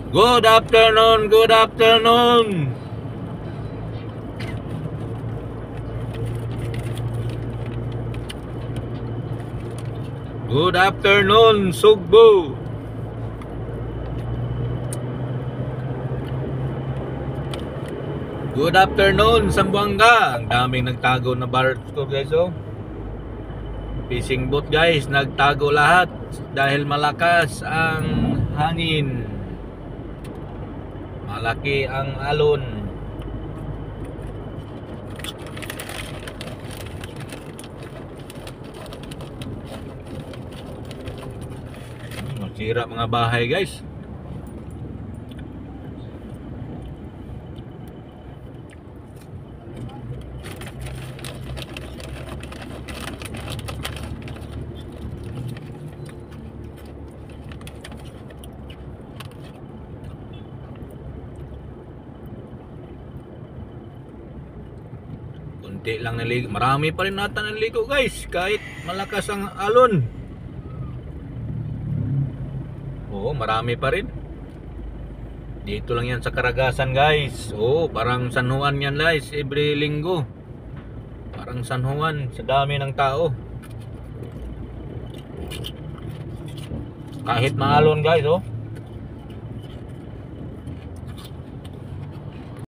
Good afternoon, good afternoon. Good afternoon, Sugbo. Good afternoon, Sambuanga. Ang daming nagtago na barrels ko, guys, oh. Fishing boat, guys, nagtago lahat dahil malakas ang hangin. Malaki ang alon. Masira mga bahay, guys. Kunti lang naligo. Marami pa rin nata naligo, guys, kahit malakas ang alon. Oo, marami pa rin. Dito lang yan sa Karagasan, guys. Oo, parang San Juan yan, guys, every linggo. Parang San Juan, sa dami ng tao. Kahit maalon, guys, oh.